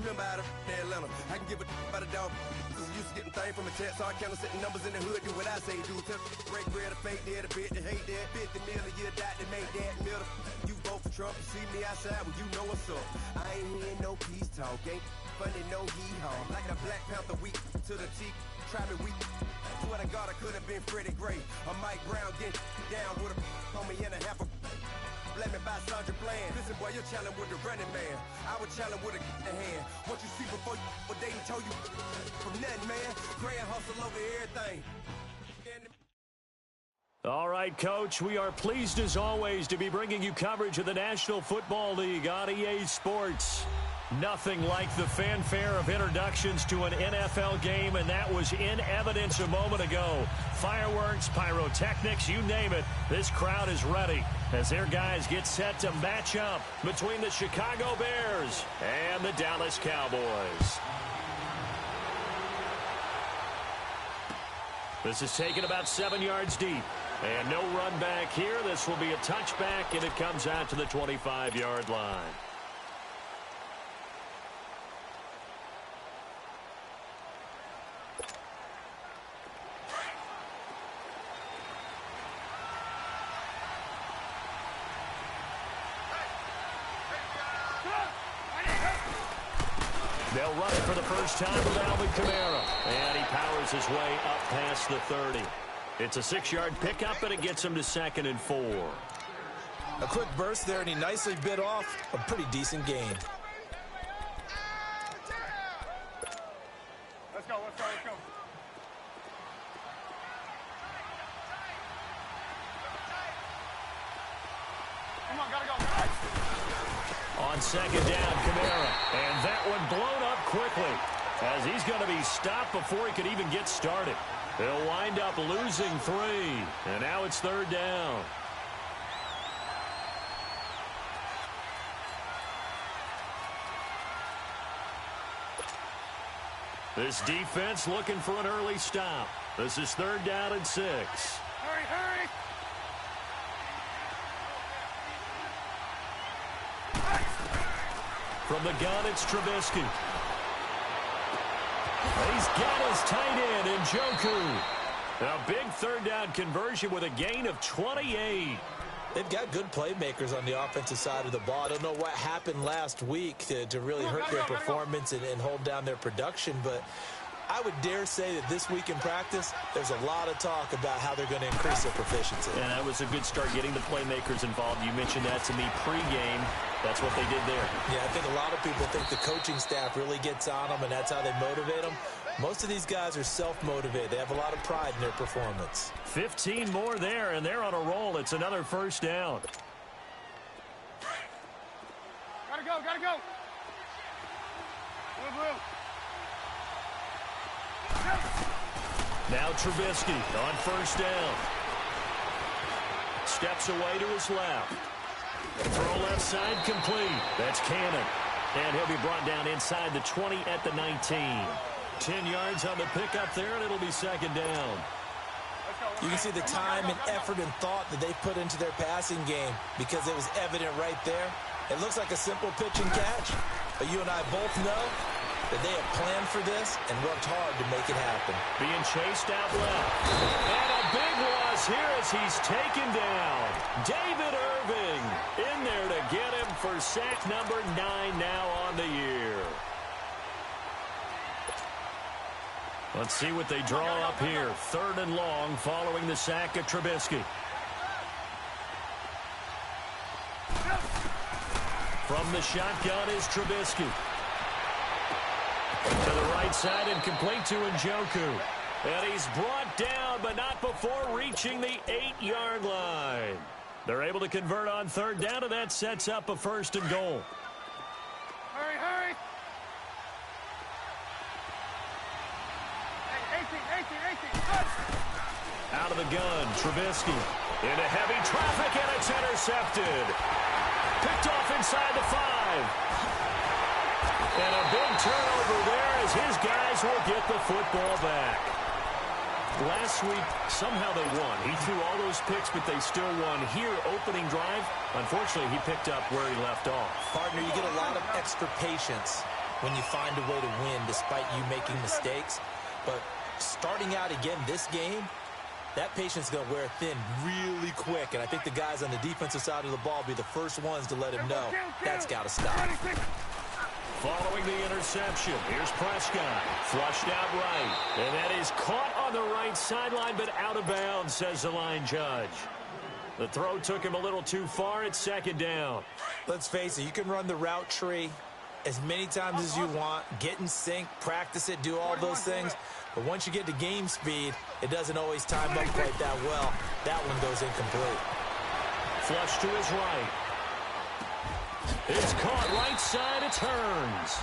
Remember how to Atlanta. I can give a about a dog. Used to getting things from a text, so I count setting numbers in the hood. Do what I say, do. Break bread, a fake dead, a bit to hate that. 50 million, you die to make that middle. You vote for Trump, you see me outside when you know what's up. I ain't hearing no peace talk, ain't funny, no hee-haw. Like the Black Panther week to the cheek, try me weak. Swear to God, I could have been Freddie Gray. Or Mike Brown getting down with a on me and a half a. Let me buy Sandra Bland. Listen, boy, you're challenging with the running man. I would challenge with a hand. What you see before you, what they told you from nothing, man. Grand hustle over everything. All right, Coach, we are pleased as always to be bringing you coverage of the National Football League on EA Sports. Nothing like the fanfare of introductions to an NFL game, and that was in evidence a moment ago. Fireworks, pyrotechnics, you name it. This crowd is ready as their guys get set to match up between the Chicago Bears and the Dallas Cowboys. This is taken about 7 yards deep. And no run back here. This will be a touchback, and it comes out to the 25-yard line. They'll run it for the first time with Alvin Kamara. And he powers his way up past the 30. It's a 6-yard pickup, and it gets him to 2nd and 4. A quick burst there, and he nicely bit off a pretty decent gain. Let's go. Come on, gotta go. On 2nd down, Kamara. And that one blown up quickly as he's going to be stopped before he could even get started. They'll wind up losing 3, and now it's 3rd down. This defense looking for an early stop. This is 3rd down and 6. Hurry! From the gun, it's Trubisky. He's got his tight end, Njoku. A big 3rd down conversion with a gain of 28. They've got good playmakers on the offensive side of the ball. I don't know what happened last week to really hurt their performance and hold down their production, but I would dare say that this week in practice, there's a lot of talk about how they're going to increase their proficiency. And that was a good start, getting the playmakers involved. You mentioned that to me pregame. That's what they did there. Yeah, I think a lot of people think the coaching staff really gets on them, and that's how they motivate them. Most of these guys are self-motivated. They have a lot of pride in their performance. 15 more there, and they're on a roll. It's another 1st down. Gotta go. Blue. Now Trubisky on 1st down. Steps away to his left. Throw left side complete. That's Cannon. And he'll be brought down inside the 20 at the 19. 10 yards on the pickup there, and it'll be 2nd down. You can see the time and effort and thought that they put into their passing game because it was evident right there. It looks like a simple pitch and catch, but you and I both know that they have planned for this and worked hard to make it happen. Being chased out left. And a big loss here as he's taken down. David Irving in there to get him for sack number 9 now on the year. Let's see what they draw up here. 3rd and long following the sack of Trubisky. From the shotgun is Trubisky. To the right side and complete to Njoku. And he's brought down, but not before reaching the 8-yard line. They're able to convert on 3rd down, and that sets up a 1st and goal. Hurry! 18. Out of the gun, Trubisky. Into heavy traffic, and it's intercepted. Picked off inside the 5. And a big turnover there as his guys will get the football back. Last week, somehow they won. He threw all those picks, but they still won. Here, opening drive, unfortunately, he picked up where he left off. Partner, you get a lot of extra patience when you find a way to win despite you making mistakes. But starting out again this game, that patience is going to wear thin really quick. And I think the guys on the defensive side of the ball will be the first ones to let him know that's got to stop. Following the interception, here's Prescott. Flushed out right. And that is caught on the right sideline, but out of bounds, says the line judge. The throw took him a little too far. It's second down. Let's face it, you can run the route tree as many times as you want, get in sync, practice it, do all those things. But once you get to game speed, it doesn't always time up quite that well. That one goes incomplete. Flush to his right. It's caught right side. It turns.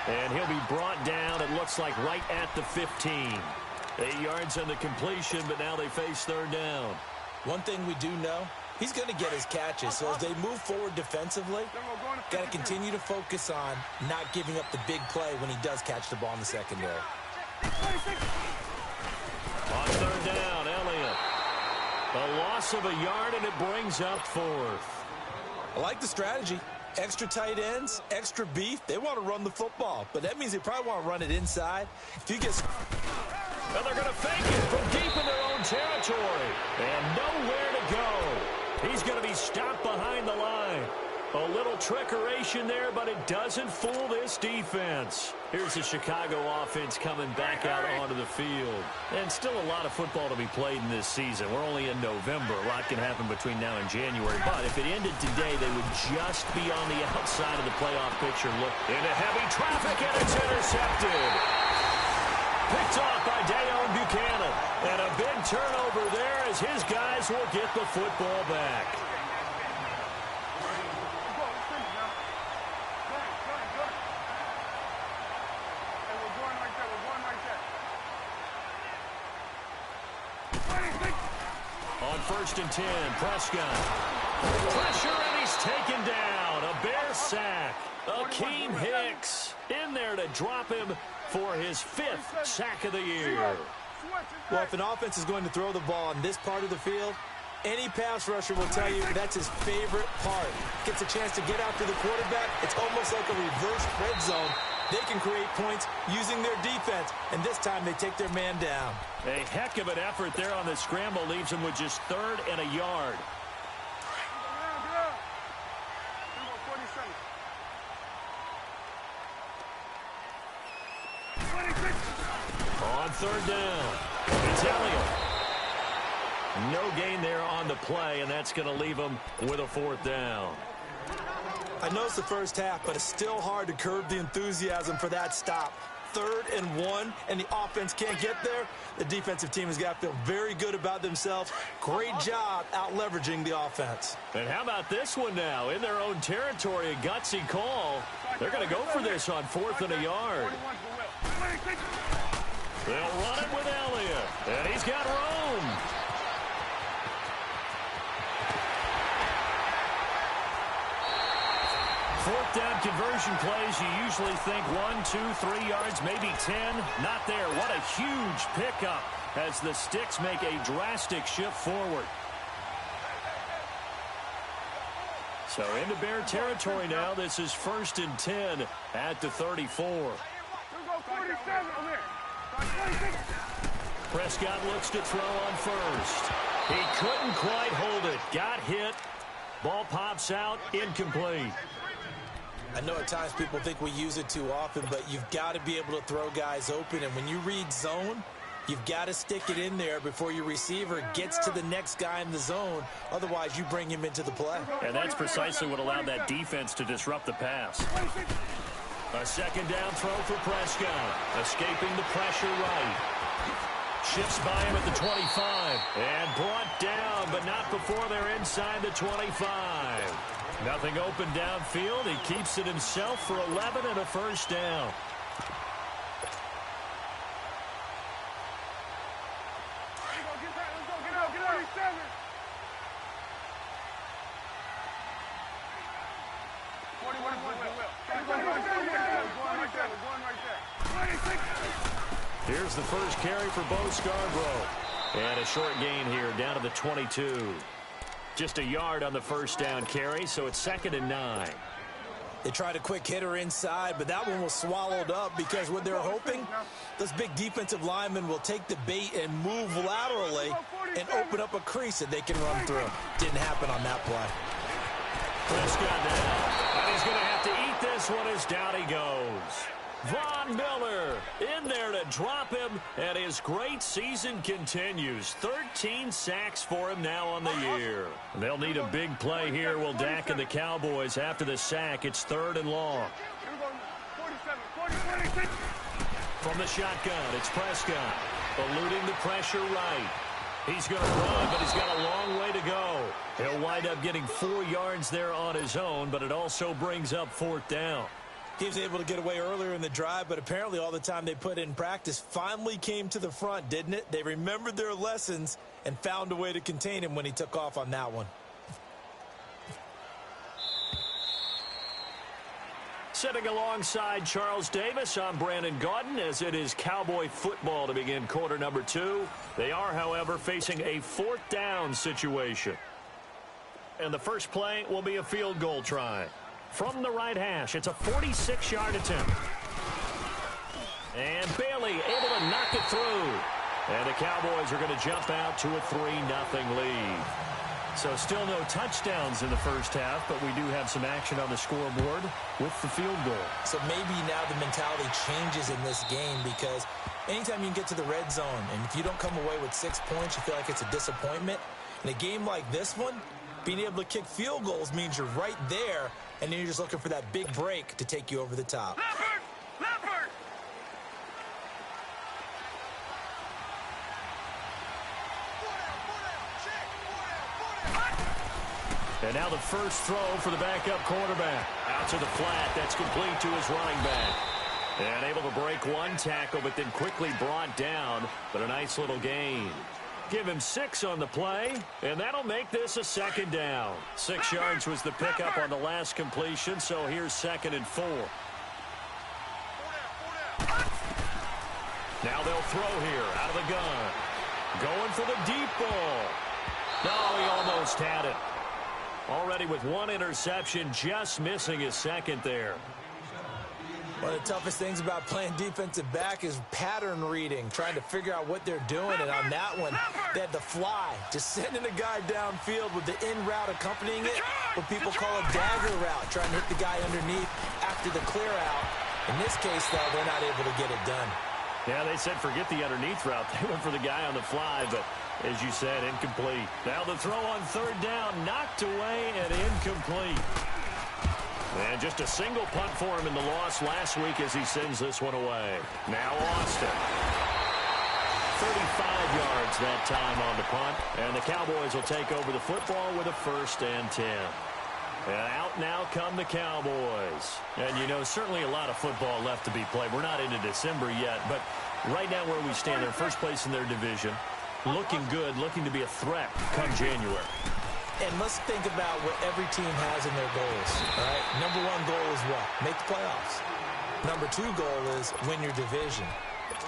And he'll be brought down, it looks like, right at the 15. 8 yards on the completion, but now they face third down. One thing we do know, he's going to get his catches. So as they move forward defensively, got to continue to focus on not giving up the big play when he does catch the ball in the secondary. On third down, Elliott. A loss of a yard, and it brings up fourth. I like the strategy. Extra tight ends, extra beef. They want to run the football, but that means they probably want to run it inside. If you get... And they're going to fake it from deep in their own territory. And nowhere to go. He's going to be stopped behind the line. A little trickeration there, but it doesn't fool this defense. Here's the Chicago offense coming back out onto the field. And still a lot of football to be played in this season. We're only in November. A lot can happen between now and January. But if it ended today, they would just be on the outside of the playoff picture. Look into heavy traffic, and it's intercepted. Picked off by Dayon Buchanan. And a big turnover there as his guys will get the football back. On 1st and 10, Prescott. Pressure, and he's taken down. A Bear sack. Akeem Hicks in there to drop him for his 5th sack of the year. Well, if an offense is going to throw the ball on this part of the field, any pass rusher will tell you that's his favorite part. Gets a chance to get after the quarterback. It's almost like a reverse red zone. They can create points using their defense, and this time they take their man down. A heck of an effort there on the scramble leaves him with just 3rd and a yard. On 3rd down, it's Elliott. No gain there on the play, and that's going to leave him with a 4th down. I know it's the first half, but it's still hard to curb the enthusiasm for that stop. 3rd and 1, and the offense can't get there. The defensive team has got to feel very good about themselves. Great job out-leveraging the offense. And how about this one now? In their own territory, a gutsy call. They're going to go for this on 4th and a yard. They'll run it with Elliott, and he's got room. Fourth down conversion plays, you usually think 1, 2, 3 yards, maybe 10. Not there. What a huge pickup as the Sticks make a drastic shift forward. So into Bear territory now. This is 1st and 10 at the 34. Prescott looks to throw on 1st. He couldn't quite hold it. Got hit. Ball pops out. Incomplete. I know at times people think we use it too often, but you've got to be able to throw guys open. And when you read zone, you've got to stick it in there before your receiver gets to the next guy in the zone. Otherwise, you bring him into the play. And that's precisely what allowed that defense to disrupt the pass. A 2nd down throw for Prescott. Escaping the pressure right. Shifts by him at the 25. And brought down, but not before they're inside the 25. Nothing open downfield. He keeps it himself for 11 and a 1st down. Here's the first carry for Bo Scarborough. And a short gain here down to the 22. Just a yard on the 1st down carry, so it's 2nd and 9. They tried a quick hitter inside, but that one was swallowed up because what they're hoping, those big defensive linemen will take the bait and move laterally and open up a crease that they can run through. Didn't happen on that play. Prescott now, and he's going to have to eat this one as down he goes. Von Miller in there to drop him, and his great season continues. 13 sacks for him now on the year. They'll need a big play here, will Dak and the Cowboys. After the sack, it's 3rd and long. From the shotgun, it's Prescott, eluding the pressure right. He's going to run, but he's got a long way to go. He'll wind up getting 4 yards there on his own, but it also brings up 4th down. He was able to get away earlier in the drive, but apparently all the time they put in practice finally came to the front, didn't it? They remembered their lessons and found a way to contain him when he took off on that one. Sitting alongside Charles Davis, I'm Brandon Gaudin, as it is Cowboy football to begin quarter number 2. They are, however, facing a 4th down situation. And the first play will be a field goal try. From the right hash, it's a 46-yard attempt. And Bailey able to knock it through. And the Cowboys are going to jump out to a 3-0 lead. So still no touchdowns in the first half, but we do have some action on the scoreboard with the field goal. So maybe now the mentality changes in this game, because anytime you can get to the red zone, and if you don't come away with 6 points, you feel like it's a disappointment. In a game like this one, being able to kick field goals means you're right there, and then you're just looking for that big break to take you over the top. Leopard! And now the first throw for the backup quarterback. Out to the flat. That's complete to his running back. And able to break one tackle, but then quickly brought down. But a nice little gain. Give him 6 on the play, and that'll make this a 2nd down. 6 yards was the pickup on the last completion, so here's 2nd and 4. Now they'll throw here out of the gun. Going for the deep ball. No, he almost had it. Already with 1 interception, just missing his 2nd there. One of the toughest things about playing defensive back is pattern reading, trying to figure out what they're doing. And on that one, they had the fly, just sending a guy downfield with the in route accompanying it, what people call a dagger route, trying to hit the guy underneath after the clear out. In this case, though, they're not able to get it done. Yeah, they said forget the underneath route. They went for the guy on the fly, but as you said, incomplete. Now the throw on 3rd down, knocked away and incomplete. And just a single punt for him in the loss last week as he sends this one away. Now Austin. 35 yards that time on the punt. And the Cowboys will take over the football with a 1st and 10. And out now come the Cowboys. And, you know, certainly a lot of football left to be played. We're not into December yet, but right now where we stand, they're first place in their division. Looking good, looking to be a threat come January. And let's think about what every team has in their goals, all right? Number 1 goal is what? Make the playoffs. Number 2 goal is win your division.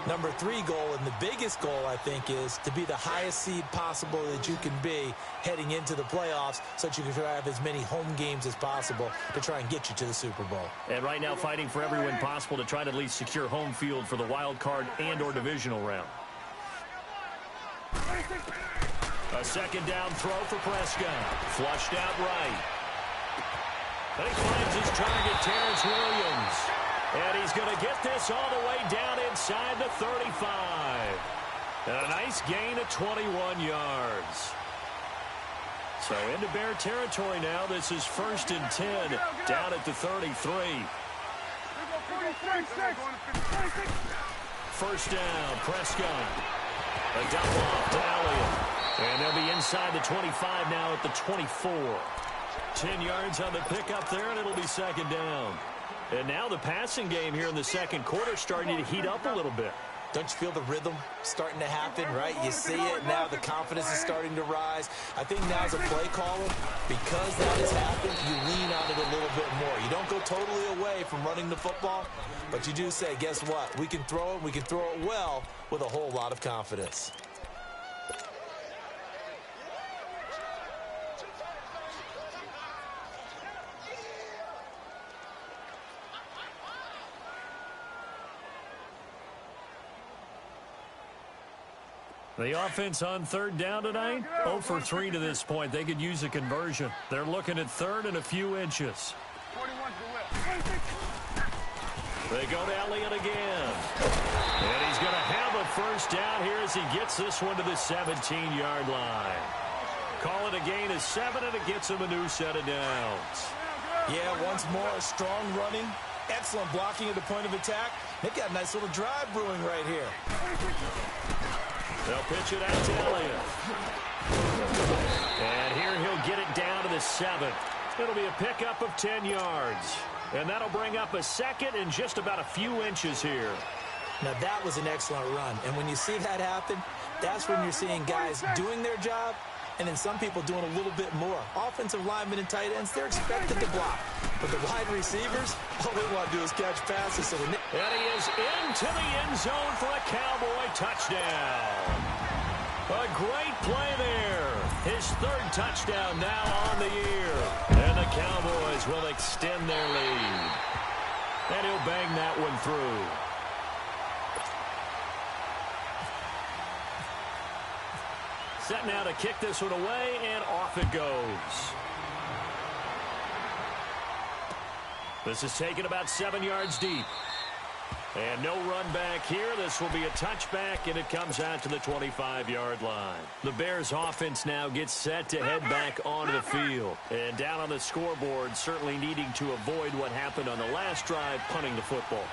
Number 3 goal, and the biggest goal, I think, is to be the highest seed possible that you can be heading into the playoffs so that you can have as many home games as possible to try and get you to the Super Bowl. And right now fighting for every win possible to try to at least secure home field for the wild card and or divisional round. A 2nd down throw for Prescott. Flushed out right. And he finds his target, Terrence Williams. And he's going to get this all the way down inside the 35. And a nice gain of 21 yards. So into Bear territory now. This is 1st and 10 down at the 33. 1st down, Prescott. A dump off to Elliott. And they'll be inside the 25 now at the 24. 10 yards on the pickup there, and it'll be 2nd down. And now the passing game here in the 2nd quarter starting to heat up a little bit. Don't you feel the rhythm starting to happen, right? You see it now. The confidence is starting to rise. I think now as a play caller, because that has happened, you lean on it a little bit more. You don't go totally away from running the football, but you do say, guess what? We can throw it. We can throw it well with a whole lot of confidence. The offense on third down tonight, 0 for 3 to this point. They could use a conversion. They're looking at third and a few inches. 41 to the left. They go to Elliott again. And he's going to have a first down here as he gets this one to the 17-yard line. Call it a gain of 7, and it gets him a new set of downs. Yeah, once more, strong running, excellent blocking at the point of attack. They've got a nice little drive brewing right here. They'll pitch it out to Elliott. And here he'll get it down to the 7. It'll be a pickup of 10 yards. And that'll bring up a second and just about a few inches here. Now, that was an excellent run. And when you see that happen, that's when you're seeing guys doing their job and then some people doing a little bit more. Offensive linemen and tight ends, they're expected to block. But the wide receivers, all they want to do is catch passes. So and he is into the end zone for a Cowboy touchdown. A great play there. His third touchdown now on the year. And the Cowboys will extend their lead. And he'll bang that one through. Set now to kick this one away, and off it goes. This is taken about 7 yards deep. And no run back here. This will be a touchback, and it comes out to the 25-yard line. The Bears offense now gets set to head back onto the field. And down on the scoreboard, certainly needing to avoid what happened on the last drive, punting the football.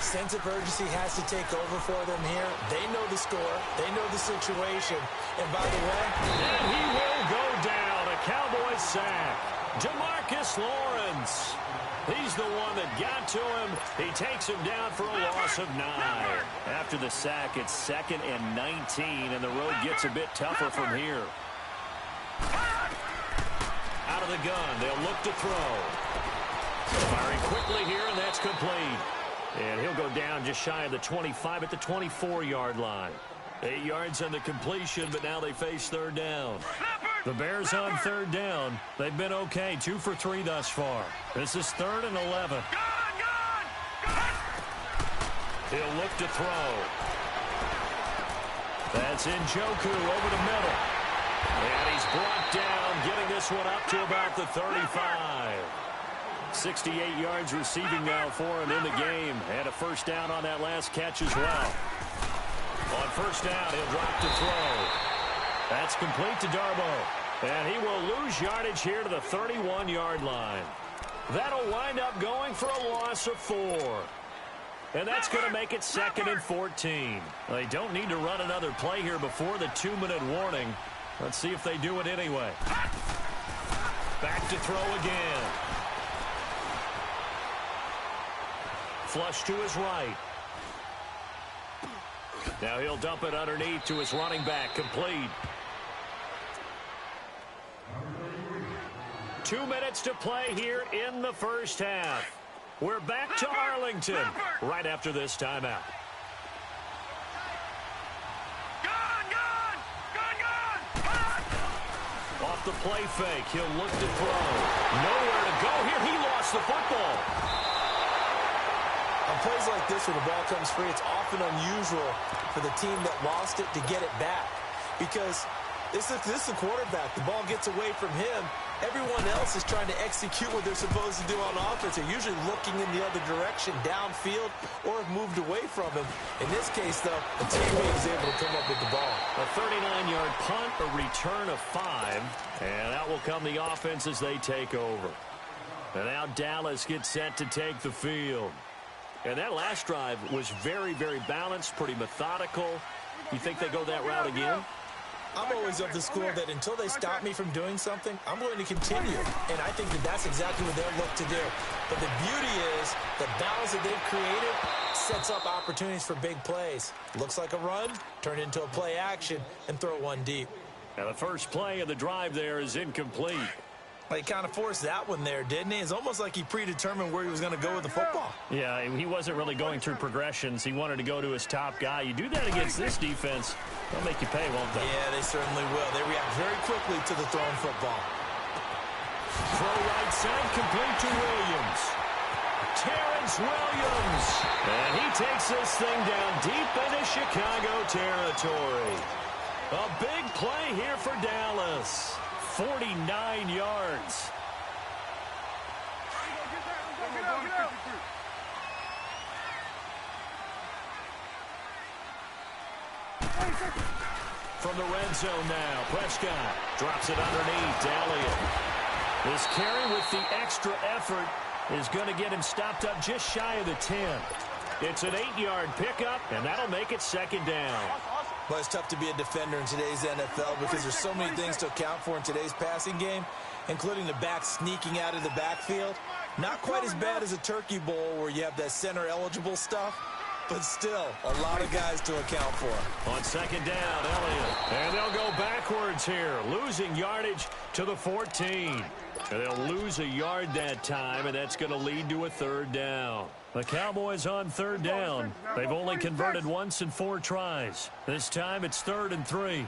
Sense of urgency has to take over for them here. They know the score. They know the situation. And by the way, and he will go down. A Cowboy sack. DeMarcus Lawrence. He's the one that got to him. He takes him down for a loss of 9. After the sack, it's 2nd and 19, and the road gets a bit tougher from here. Out of the gun, they'll look to throw. Firing quickly here, and that's complete. And he'll go down just shy of the 25 at the 24-yard line. 8 yards on the completion, but now they face third down. The Bears on third down. They've been okay, 2 for 3 thus far. This is 3rd and 11. He'll look to throw. That's Njoku over the middle. And he's brought down, getting this one up to about the 35. 68 yards receiving now for him in the game. And a first down on that last catch as well. On first down, he'll drop to throw. That's complete to Darboh. And he will lose yardage here to the 31-yard line. That'll wind up going for a loss of 4. And that's going to make it 2nd and 14. They don't need to run another play here before the 2-minute warning. Let's see if they do it anyway. Back to throw again. Flush to his right. Now he'll dump it underneath to his running back. Complete. 2 minutes to play here in the first half. We're back to Arlington right after this timeout. Off the play fake. He'll look to throw. Nowhere to go here. He lost the football. On plays like this where the ball comes free, it's often unusual for the team that lost it to get it back. Because this is the quarterback. The ball gets away from him. Everyone else is trying to execute what they're supposed to do on offense. They're usually looking in the other direction, downfield, or have moved away from him. In this case, though, the teammate is able to come up with the ball. A 39-yard punt, a return of 5, and that will come the offense as they take over. And now Dallas gets set to take the field. And that last drive was very, very balanced, pretty methodical. You think they go that route again? I'm always of the school that until they stop me from doing something, I'm going to continue. And I think that that's exactly what they'll look to do. But the beauty is the balance that they've created sets up opportunities for big plays. Looks like a run, turn into a play action, and throw one deep. Now the first play of the drive there is incomplete. He kind of forced that one there, didn't he? It's almost like he predetermined where he was going to go with the football. Yeah, he wasn't really going through progressions. He wanted to go to his top guy. You do that against this defense, they'll make you pay, won't they? Yeah, they certainly will. They react very quickly to the thrown football. Throw right side, complete to Williams. Terrence Williams. And he takes this thing down deep into Chicago territory. A big play here for Dallas. 49 yards. From the red zone now, Prescott drops it underneath to Elliott. This carry with the extra effort is going to get him stopped up just shy of the 10. It's an 8-yard pickup, and that'll make it second down. Well, it's tough to be a defender in today's NFL because there's so many things to account for in today's passing game, including the back sneaking out of the backfield. Not quite as bad as a turkey bowl where you have that center-eligible stuff, but still a lot of guys to account for. On second down, Elliott. And they'll go backwards here, losing yardage to the 14. And they'll lose a yard that time, and that's going to lead to a third down. The Cowboys on third down. They've only converted once in 4 tries. This time it's 3rd and 3.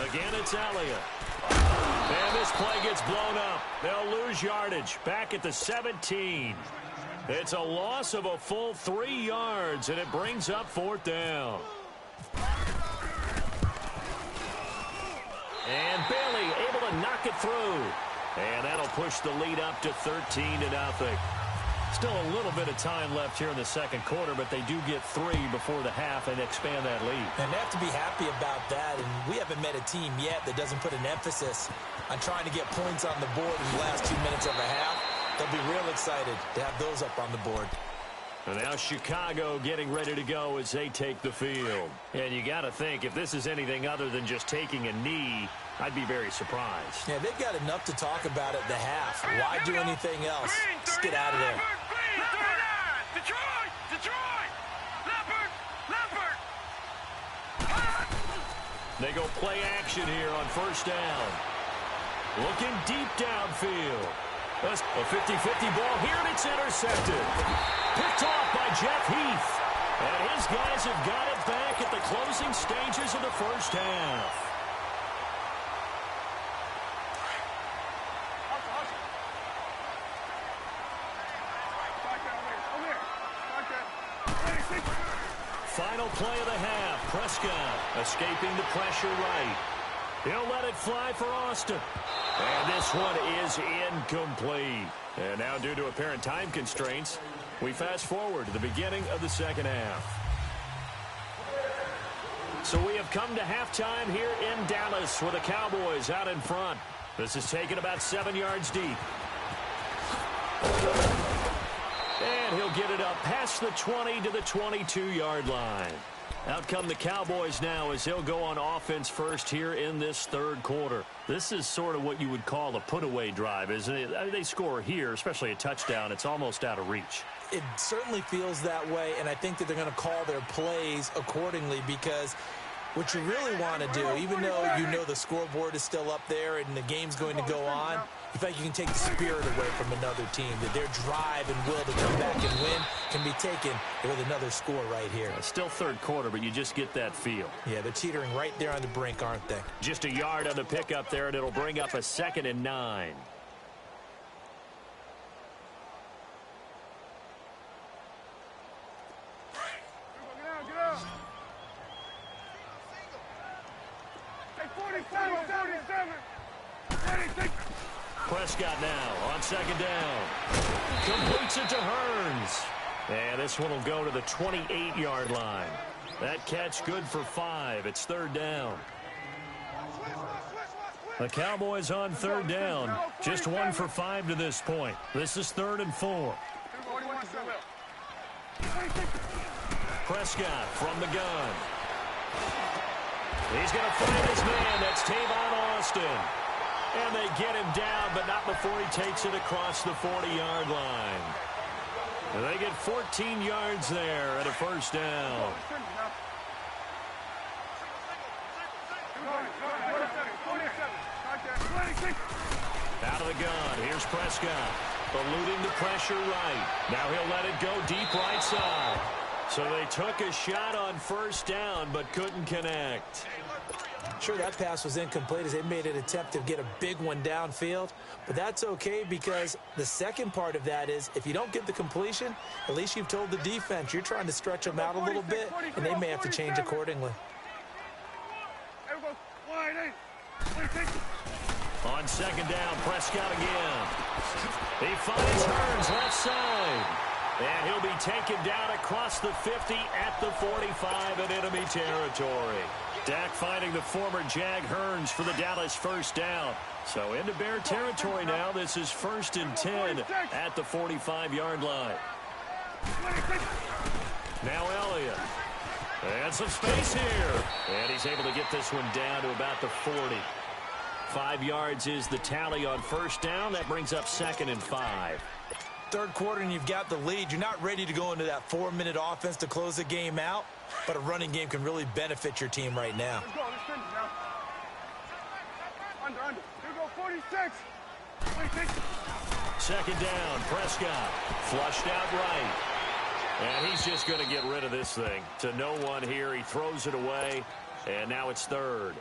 Again, it's Elliott. And this play gets blown up. They'll lose yardage back at the 17. It's a loss of a full 3 yards, and it brings up 4th down. And Bailey able to knock it through. And that'll push the lead up to 13-0. Still a little bit of time left here in the second quarter, but they do get 3 before the half and expand that lead. And they have to be happy about that. And we haven't met a team yet that doesn't put an emphasis on trying to get points on the board in the last 2 minutes of a half. They'll be real excited to have those up on the board. And now Chicago getting ready to go as they take the field. And you got to think, if this is anything other than just taking a knee, I'd be very surprised. Yeah, they've got enough to talk about at the half. Why do anything else? Just get out of there. They go play action here on first down. Looking deep downfield. A 50-50 ball here, and it's intercepted. Picked off by Jeff Heath. And his guys have got it back at the closing stages of the first half. Final play of the half. Prescott escaping the pressure right. He'll let it fly for Austin. And this one is incomplete. And now, due to apparent time constraints, we fast forward to the beginning of the second half. So we have come to halftime here in Dallas with the Cowboys out in front. This is taken about 7 yards deep. And he'll get it up past the 20 to the 22-yard line. Out come the Cowboys now as they'll go on offense first here in this third quarter. This is sort of what you would call a put-away drive, isn't it? They score here, especially a touchdown. It's almost out of reach. It certainly feels that way, and I think that they're going to call their plays accordingly because what you really want to do, even though you know the scoreboard is still up there and the game's going to go on, you feel like you can take the spirit away from another team, that their drive and will to come back and win can be taken with another score right here. It's still third quarter, but you just get that feel. Yeah, they're teetering right there on the brink, aren't they? Just a yard on the pickup there, and it'll bring up a 2nd and 9. Prescott now on second down. Completes it to Hearns. And this one will go to the 28-yard line. That catch good for 5. It's 3rd down. The Cowboys on 3rd down. Just 1 for 5 to this point. This is 3rd and 4. Prescott from the gun. He's going to find his man. That's Tavon Austin. And they get him down, but not before he takes it across the 40-yard line. And they get 14 yards there at a first down. Out of the gun, here's Prescott. Eluding the pressure right. Now he'll let it go deep right side. So they took a shot on first down, but couldn't connect. Sure, that pass was incomplete as they made an attempt to get a big one downfield, but that's okay because the second part of that is if you don't get the completion, at least you've told the defense you're trying to stretch them out a little bit, and they may have to change accordingly. On second down, Prescott again. He finds Hearns left side. And he'll be taken down across the 50 at the 45 in enemy territory. Dak finding the former Jag Hearns for the Dallas first down. So into Bear territory now. This is 1st and 10 at the 45-yard line. Now Elliott. And some space here. And he's able to get this one down to about the 40. 5 yards is the tally on first down. That brings up 2nd and 5. Third quarter and you've got the lead. You're not ready to go into that 4-minute offense to close the game out, but a running game can really benefit your team right now. Let's go. Let's finish now. Under. Here we go. 46. 26. Second down, Prescott. Flushed out right. And he's just going to get rid of this thing. To no one here. He throws it away, and now it's 3rd.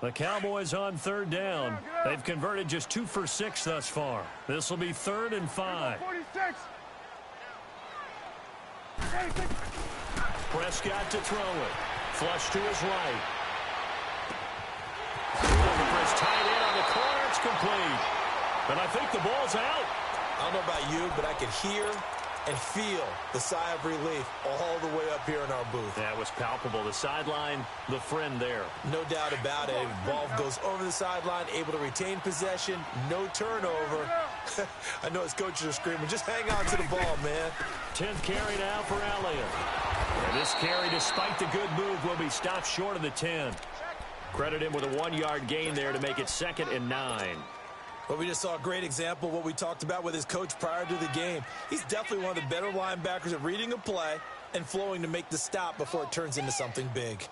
The Cowboys on 3rd down. They've converted just 2 for 6 thus far. This will be 3rd and 5. 46. Prescott to throw it. Flush to his right. Looking for his tight end on the corner. It's complete. And I think the ball's out. I don't know about you, but I could hear and feel the sigh of relief all the way up here in our booth. That was palpable. The sideline, the friend there. No doubt about it. Ball goes over the sideline, able to retain possession, no turnover. I know his coaches are screaming, just hang on to the ball, man. 10th carry now for Elliott. And this carry, despite the good move, will be stopped short of the 10. Credit him with a 1-yard gain there to make it 2nd and 9. Well, we just saw a great example of what we talked about with his coach prior to the game. He's definitely one of the better linebackers at reading a play and flowing to make the stop before it turns into something big.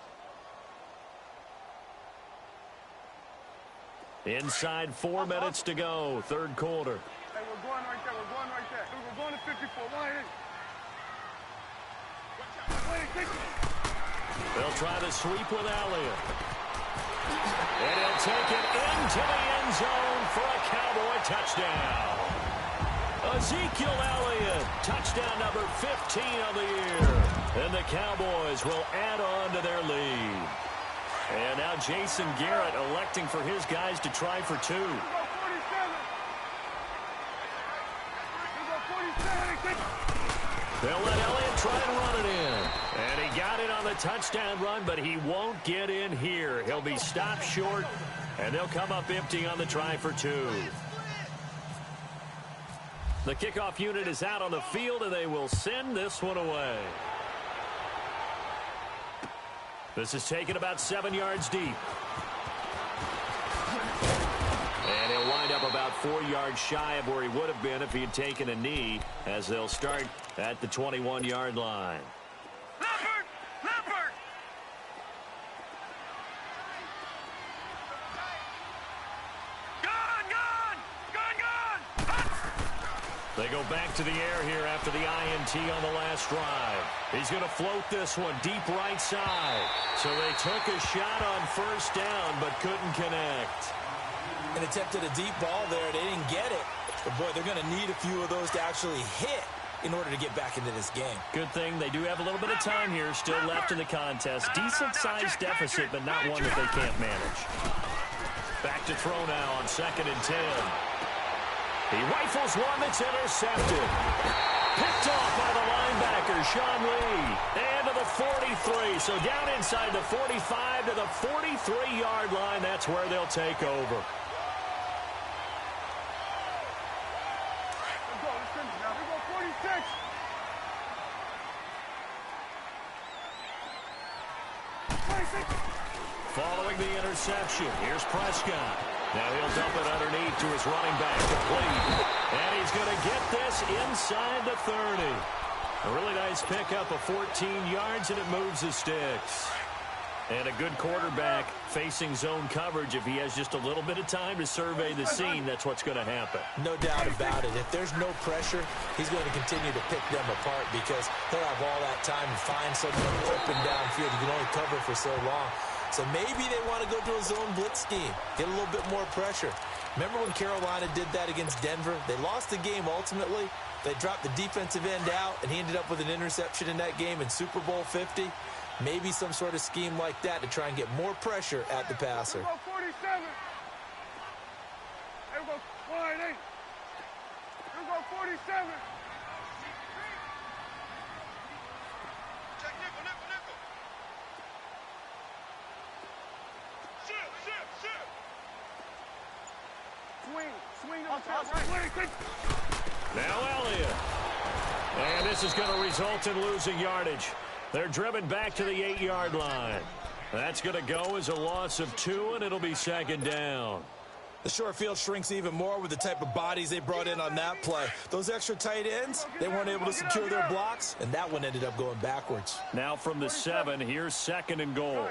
Inside 4 minutes to go, 3rd quarter. Hey, we're going right there. We're going right there. We're going to 54. They'll try the sweep with Elliott. And he'll take it into the end zone for a Cowboy touchdown. Ezekiel Elliott, touchdown number 15 of the year. And the Cowboys will add on to their lead. And now Jason Garrett electing for his guys to try for 2. They'll let Elliott try and run it in. And he got it on the touchdown run, but he won't get in here. He'll be stopped short, and they'll come up empty on the try for 2. The kickoff unit is out on the field, and they will send this one away. This is taken about 7 yards deep. And he'll wind up about 4 yards shy of where he would have been if he had taken a knee, as they'll start at the 21-yard line. They go back to the air here after the INT on the last drive. He's going to float this one deep right side. So they took a shot on first down but couldn't connect. And attempted a deep ball there. They didn't get it. But, boy, they're going to need a few of those to actually hit in order to get back into this game. Good thing they do have a little bit of time here still left in the contest. Decent-sized deficit, but not one that they can't manage. Back to throw now on 2nd and 10. He rifles one that's intercepted. Picked off by the linebacker, Sean Lee. And to the 43. So down inside the 45 to the 43-yard line. That's where they'll take over. Let's go. Let's finish now. Here we go. 46. Following the interception, here's Prescott. Now he'll dump it underneath to his running back, complete. And he's going to get this inside the 30. A really nice pickup of 14 yards, and it moves the sticks. And a good quarterback facing zone coverage, if he has just a little bit of time to survey the scene, that's what's going to happen. No doubt about it. If there's no pressure, he's going to continue to pick them apart because he'll have all that time to find someone open downfield. You can only cover for so long. So maybe they want to go to a zone blitz scheme, get a little bit more pressure. Remember when Carolina did that against Denver? They lost the game ultimately. They dropped the defensive end out, and he ended up with an interception in that game in Super Bowl 50. Maybe some sort of scheme like that to try and get more pressure at the passer. Here we go 47. Here we go 1-8. Here we go 47. Check nickel. Shift. Swing on the right. Now Elliott. And this is going to result in losing yardage. They're driven back to the 8-yard line. That's going to go as a loss of 2, and it'll be second down. The short field shrinks even more with the type of bodies they brought in on that play. Those extra tight ends, they weren't able to secure their blocks, and that one ended up going backwards. Now from the 7, here's second and goal.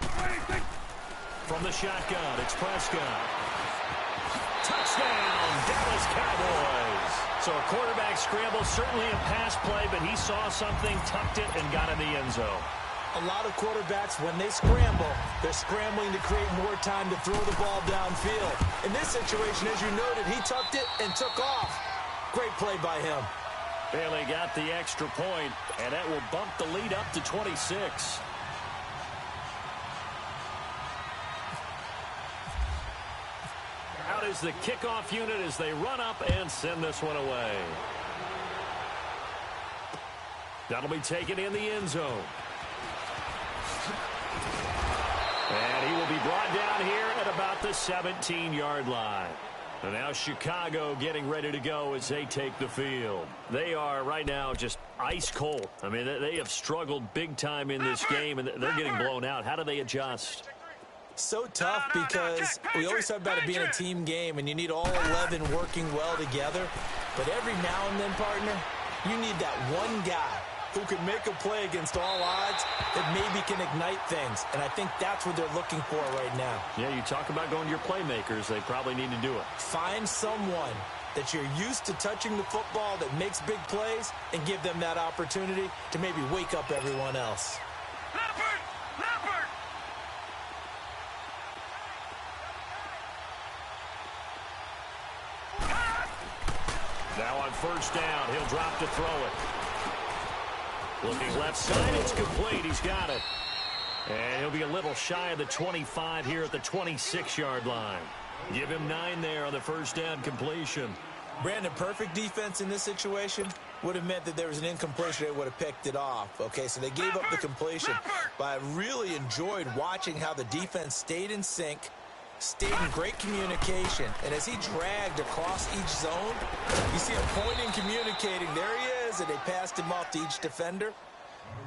From the shotgun, it's Prescott. Touchdown, Dallas Cowboys. So a quarterback scramble, certainly a pass play, but he saw something, tucked it, and got in the end zone. A lot of quarterbacks, when they scramble, they're scrambling to create more time to throw the ball downfield. In this situation, as you noted, he tucked it and took off. Great play by him. Bailey got the extra point, and that will bump the lead up to 26. Out is the kickoff unit as they run up and send this one away. That'll be taken in the end zone. And he will be brought down here at about the 17-yard line. And now Chicago getting ready to go as they take the field. They are right now just ice cold. I mean, they have struggled big time in this game, and they're getting blown out. How do they adjust? So tough because we always talk about it being a team game, and you need all 11 working well together. But every now and then, partner, you need that one guy who can make a play against all odds that maybe can ignite things. And I think that's what they're looking for right now. Yeah, you talk about going to your playmakers. They probably need to do it. Find someone that you're used to touching the football that makes big plays and give them that opportunity to maybe wake up everyone else. Now on first down, he'll drop to throw it. Looking left side, it's complete. He's got it. And he'll be a little shy of the 25 here at the 26-yard line. Give him 9 there on the first down completion. Brandon, perfect defense in this situation would have meant that there was an incompletion. They would have picked it off. Okay, so they gave up the completion. But I really enjoyed watching how the defense stayed in sync, stayed in great communication, and as he dragged across each zone, you see him pointing, communicating. There he is, and they passed him off to each defender.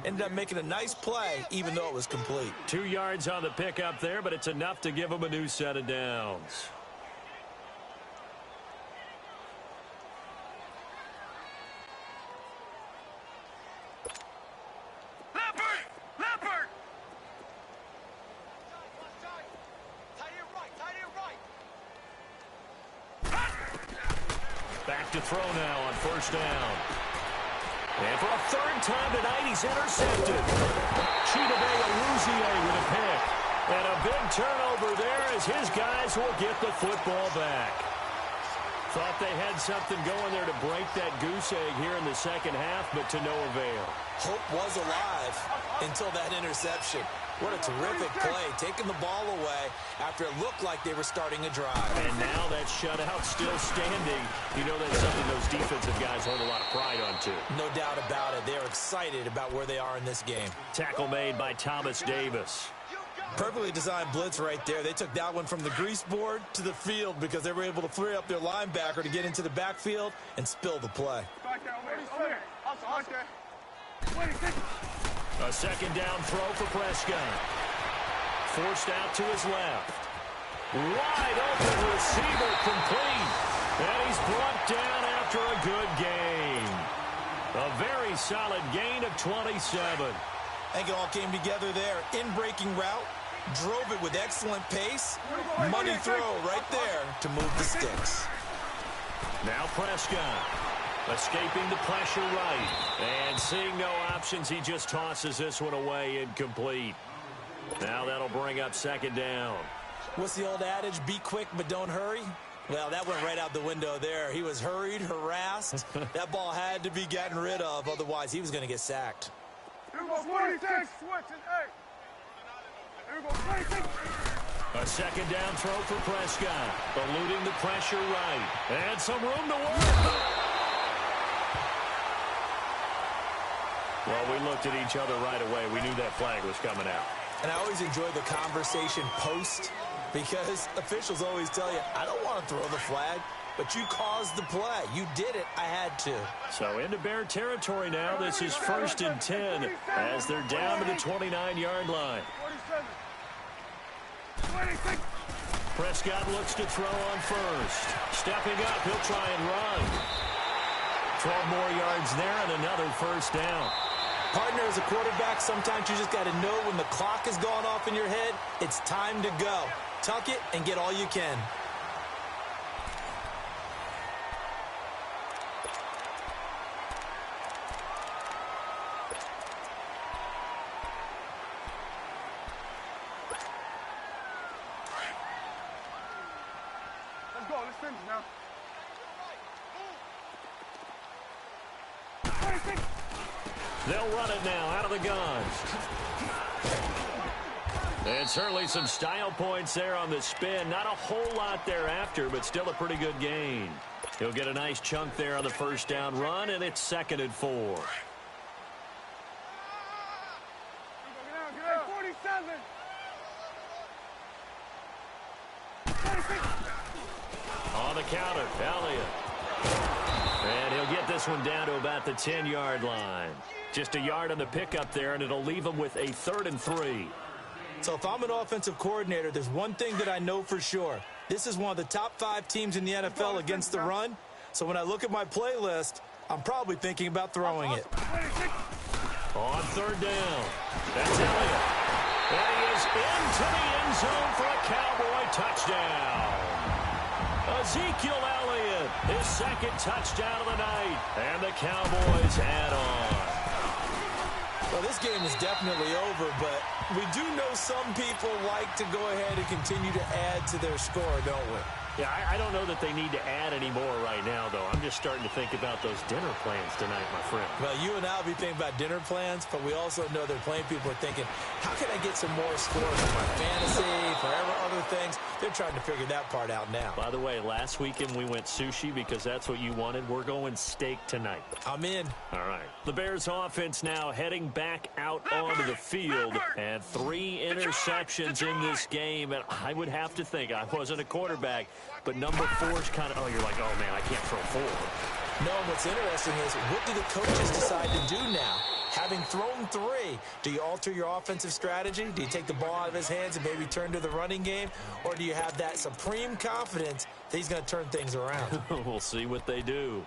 Ended up making a nice play, even though it was complete. 2 yards on the pickup there, but it's enough to give him a new set of downs. Back to throw now on first down. And for a third time tonight, he's intercepted. Chidobe Awuzie with a pick. And a big turnover there as his guys will get the football back. Thought they had something going there to break that goose egg here in the second half, but to no avail. Hope was alive until that interception. What a terrific play, taking the ball away after it looked like they were starting a drive. And now that shutout still standing. You know that's something those defensive guys hold a lot of pride on, too. No doubt about it. They're excited about where they are in this game. Tackle made by Thomas Davis. Perfectly designed blitz right there. They took that one from the grease board to the field because they were able to free up their linebacker to get into the backfield and spill the play. A second down throw for Prescott. Forced out to his left. Wide open receiver complete. And he's brought down after a good gain. A very solid gain of 27. I think it all came together there. In-breaking route, drove it with excellent pace. Money throw right there to move the sticks. Now Prescott escaping the pressure right. And seeing no options, he just tosses this one away incomplete. Now that'll bring up second down. What's the old adage? Be quick, but don't hurry. Well, that went right out the window there. He was hurried, harassed. That ball had to be gotten rid of. Otherwise, he was going to get sacked. Here we go, 46. Switching, hey. Here we go, 26. A second down throw for Prescott. Eluding the pressure right. And some room to work. Well, we looked at each other right away. We knew that flag was coming out. And I always enjoy the conversation post, because officials always tell you, I don't want to throw the flag, but you caused the play. You did it. I had to. So into Bear territory now. This is 1st and 10 as they're down to the 29-yard line. 26. Prescott looks to throw on first. Stepping up, he'll try and run. 12 more yards there and another first down. Partner, as a quarterback, sometimes you just got to know when the clock has gone off in your head, it's time to go. Tuck it and get all you can. Let's go, let's finish now. 26. They'll run it now out of the gun. And certainly some style points there on the spin. Not a whole lot thereafter, but still a pretty good gain. He'll get a nice chunk there on the first down run, and it's 2nd and 4. Get out. 47. 26. On the counter, Elliott. And he'll get this one down to about the 10-yard line. Just a yard on the pickup there, and it'll leave him with a 3rd and 3. So if I'm an offensive coordinator, there's one thing that I know for sure. This is one of the top 5 teams in the NFL against the run. So when I look at my playlist, I'm probably thinking about throwing it. On 3rd down, that's Elliott. And he is into the end zone for a Cowboy touchdown. Ezekiel Elliott, his 2nd touchdown of the night. And the Cowboys add on. Well, this game is definitely over, but we do know some people like to go ahead and continue to add to their score, don't we? Yeah, I don't know that they need to add any more right now, though. I'm just starting to think about those dinner plans tonight, my friend. Well, you and I will be thinking about dinner plans, but we also know that plenty of people are thinking, how can I get some more scores for my fantasy, for other things? They're trying to figure that part out now. By the way, last weekend we went sushi because that's what you wanted. We're going steak tonight. I'm in. All right. The Bears offense now heading back out onto the field, and 3 interceptions in this game. And I would have to think, I wasn't a quarterback, but number 4 is kind of, oh, you're like, oh, man, I can't throw 4. No, what's interesting is, what do the coaches decide to do now? Having thrown 3, do you alter your offensive strategy? Do you take the ball out of his hands and maybe turn to the running game? Or do you have that supreme confidence that he's going to turn things around? We'll see what they do.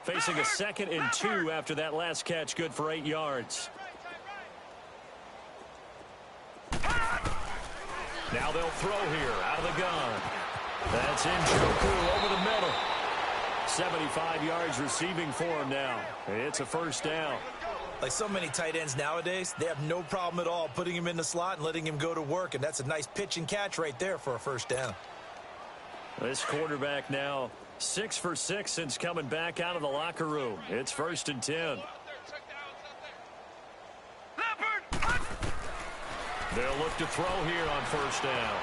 Facing a 2nd and 2 after that last catch, good for 8 yards. Now they'll throw here out of the gun. That's Njoku over the middle. 75 yards receiving for him now. It's a first down. Like so many tight ends nowadays, they have no problem at all putting him in the slot and letting him go to work, and that's a nice pitch and catch right there for a first down. This quarterback now 6 for 6 since coming back out of the locker room. It's 1st and 10. They'll look to throw here on first down.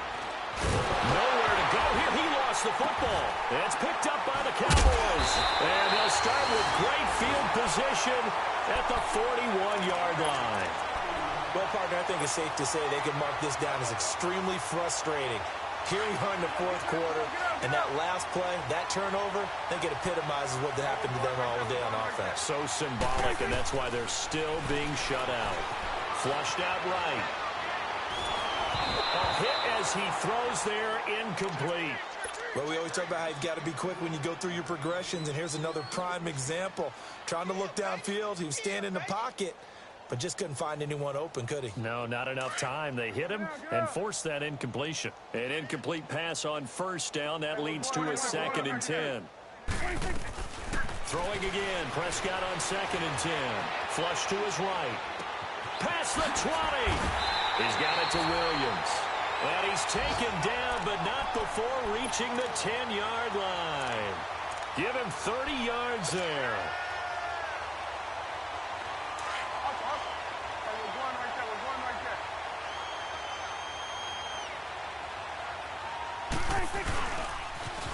Nowhere to go here. He lost the football. It's picked up by the Cowboys. And they'll start with great field position at the 41-yard line. Well, partner, I think it's safe to say they can mark this down as extremely frustrating. Here we are in the 4th quarter, and that last play, that turnover, I think it epitomizes what happened to them all day on offense. So symbolic, and that's why they're still being shut out. Flushed out right. A hit as he throws there, incomplete. Well, we always talk about how you've got to be quick when you go through your progressions, and here's another prime example. Trying to look downfield, he was standing in the pocket, but just couldn't find anyone open, could he? No, not enough time. They hit him and forced that incompletion. An incomplete pass on first down. That leads to a 2nd and 10. Throwing again. Prescott on 2nd and 10. Flush to his right. Past the 20. He's got it to Williams. And he's taken down, but not before reaching the 10-yard line. Give him 30 yards there.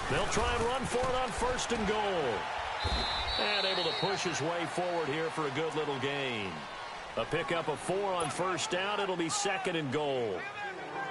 They'll try and run for it on 1st and goal. And able to push his way forward here for a good little gain. A pickup of 4 on 1st down. It'll be 2nd and goal.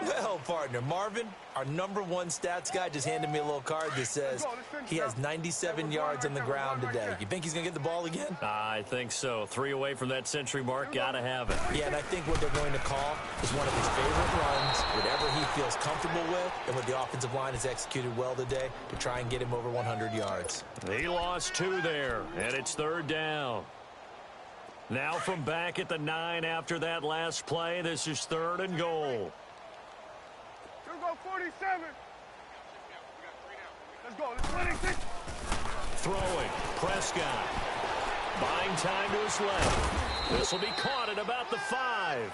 Well, partner, Marvin, our #1 stats guy, just handed me a little card that says he has 97 yards on the ground today. You think he's going to get the ball again? I think so. 3 away from that century mark. Got to have it. Yeah, and I think what they're going to call is one of his favorite runs, whatever he feels comfortable with, and what the offensive line has executed well today to try and get him over 100 yards. He lost 2 there, and it's 3rd down. Now from back at the 9 after that last play, this is 3rd and goal. Go 47. Let's go. Let's 26. Throwing. Prescott. Buying time to his left. This will be caught at about the 5.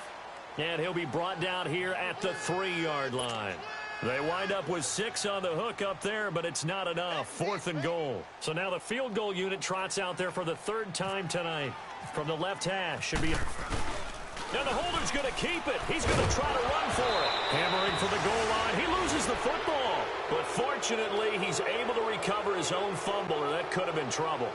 And he'll be brought down here at the 3-yard line. They wind up with 6 on the hook up there, but it's not enough. 4th and goal. So now the field goal unit trots out there for the 3rd time tonight. From the left hash. Should be a... Now the holder's going to keep it. He's going to try to run for it. Hammering for the goal line. He loses the football. But fortunately, he's able to recover his own fumble, or that could have been trouble.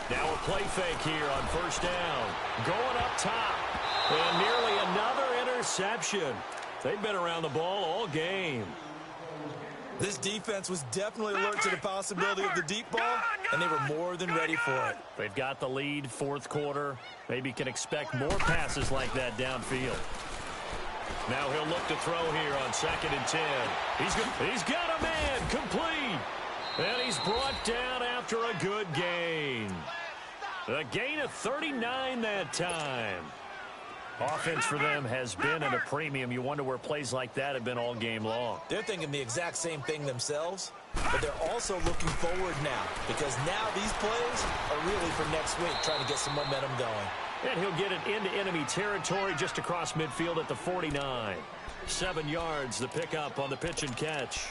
Now a play fake here on 1st down. Going up top. And nearly another interception. They've been around the ball all game. This defense was definitely alert to the possibility of the deep ball, and they were more than ready for it. They've got the lead, 4th quarter. Maybe can expect more passes like that downfield. Now he'll look to throw here on 2nd and 10. He's got a man complete. And he's brought down after a good gain. A gain of 39 that time. Offense for them has been at a premium. You wonder where plays like that have been all game long. They're thinking the exact same thing themselves, but they're also looking forward now, because now these plays are really for next week, trying to get some momentum going. And he'll get it into enemy territory just across midfield at the 49. 7 yards, the pickup on the pitch and catch.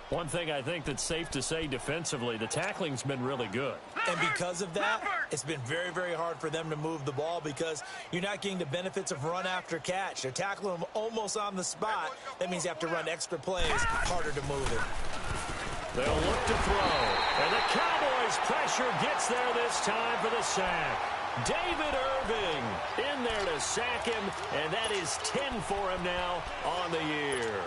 One thing I think that's safe to say defensively, the tackling's been really good. And because of that, it's been very, very hard for them to move the ball, because you're not getting the benefits of run after catch. They're tackling them almost on the spot. That means you have to run extra plays, harder to move it. They'll look to throw. And the Cowboys' pressure gets there this time for the sack. David Irving in there to sack him, and that is 10 for him now on the year.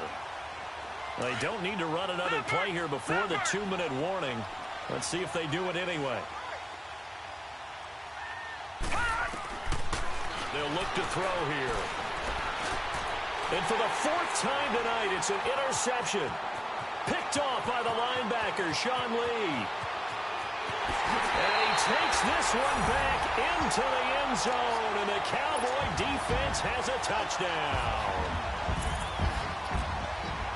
They don't need to run another play here before the 2-minute warning. Let's see if they do it anyway. They'll look to throw here. And for the 4th time tonight, it's an interception. Picked off by the linebacker, Sean Lee. And he takes this one back into the end zone, and the Cowboy defense has a touchdown.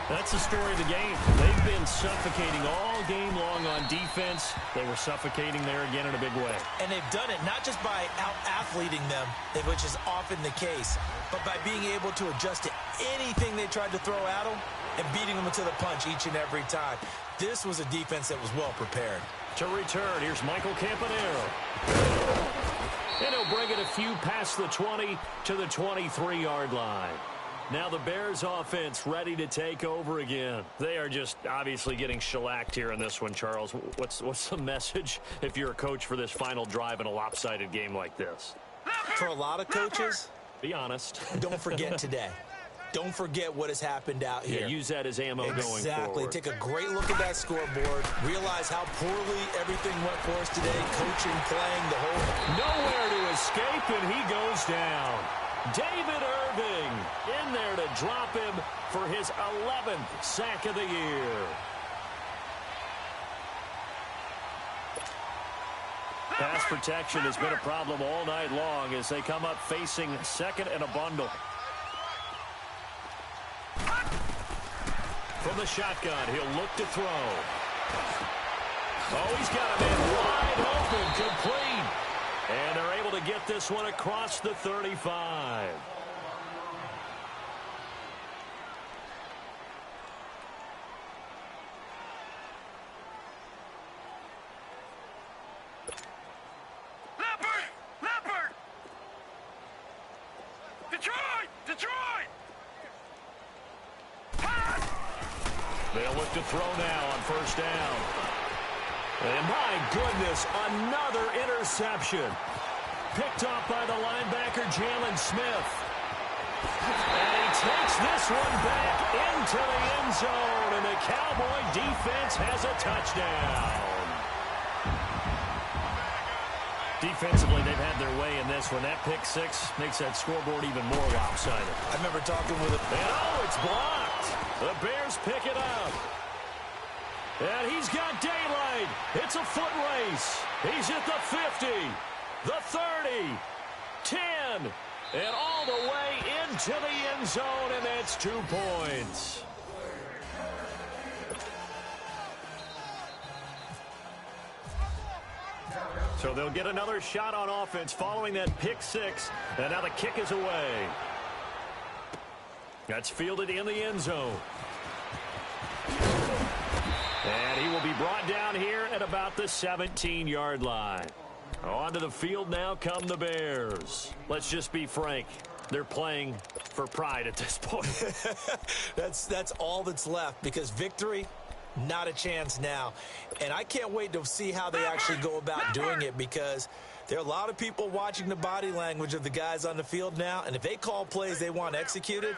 That's the story of the game. They've been suffocating all game long on defense. They were suffocating there again in a big way. And they've done it not just by out-athleting them, which is often the case, but by being able to adjust to anything they tried to throw at them and beating them to the punch each and every time. This was a defense that was well prepared. To return, here's Michael Campanero. And he'll bring it a few past the 20 to the 23-yard line. Now the Bears offense ready to take over again. They are just obviously getting shellacked here in this one, Charles. What's the message if you're a coach for this final drive in a lopsided game like this? For a lot of coaches, be honest. Don't forget today. Don't forget what has happened out here. Yeah, use that as ammo going forward. Exactly. Take a great look at that scoreboard. Realize how poorly everything went for us today. Coaching, playing, the whole... Nowhere to escape, and he goes down. David Irving in there to drop him for his 11th sack of the year. Pass protection has been a problem all night long as they come up facing second and a bundle. From the shotgun, he'll look to throw. Oh, he's got a man wide open, complete. And they're able to get this one across the 35. Leopard! Detroit! They'll look to throw now on first down. And my goodness, another interception. Picked off by the linebacker, Jalen Smith. And he takes this one back into the end zone, and the Cowboy defense has a touchdown. Defensively, they've had their way in this one. That pick six makes that scoreboard even more lopsided. I remember talking with him. And oh, it's blocked. The Bears pick it up. And he's got daylight. It's a foot race. He's at the 50, the 30, 10, and all the way into the end zone, and that's 2 points. So they'll get another shot on offense following that pick six, and now the kick is away. That's fielded in the end zone. And he will be brought down here at about the 17-yard line. Onto the field now come the Bears. Let's just be frank. They're playing for pride at this point. That's all that's left, because victory, not a chance now. And I can't wait to see how they actually go about doing it, because there are a lot of people watching the body language of the guys on the field now, and if they call plays they want executed,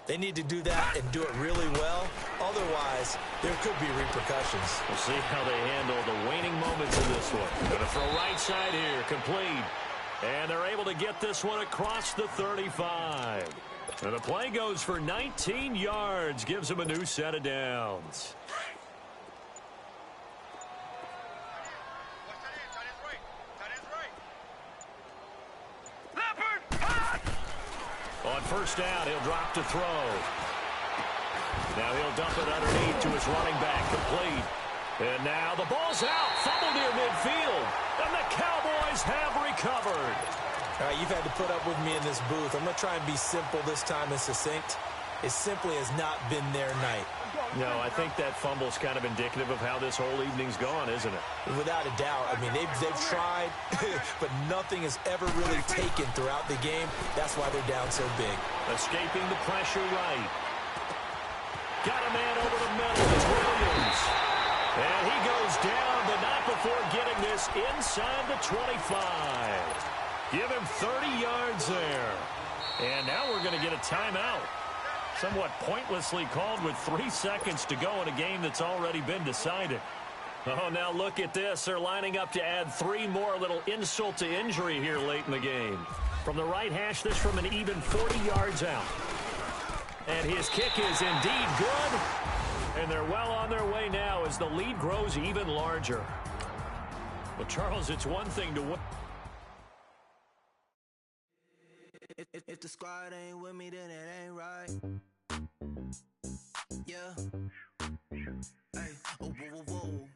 they need to do that and do it really well. Otherwise, there could be repercussions. We'll see how they handle the waning moments in this one. Going to throw right side here, complete. And they're able to get this one across the 35. And the play goes for 19 yards, gives them a new set of downs. On first down, he'll drop to throw. Now he'll dump it underneath to his running back, complete. And now the ball's out, fumbled near midfield, and the Cowboys have recovered. All right, you've had to put up with me in this booth. I'm going to try and be simple this time and succinct. It simply has not been their night. No, I think that fumble's kind of indicative of how this whole evening's gone, isn't it? Without a doubt. I mean, they've tried, but nothing has ever really taken throughout the game. That's why they're down so big. Escaping the pressure right. Got a man over the middle. It's Williams. And he goes down, but not before getting this inside the 25. Give him 30 yards there. And now we're going to get a timeout. Somewhat pointlessly called with 3 seconds to go in a game that's already been decided. Oh, now look at this. They're lining up to add 3 more, a little insult to injury here late in the game. From the right hash, this from an even 40 yards out. And his kick is indeed good. And they're well on their way now as the lead grows even larger. Well, Charles, it's one thing to win. If the squad ain't with me, then it ain't right. Yeah. Hey, oh, whoa, whoa, whoa.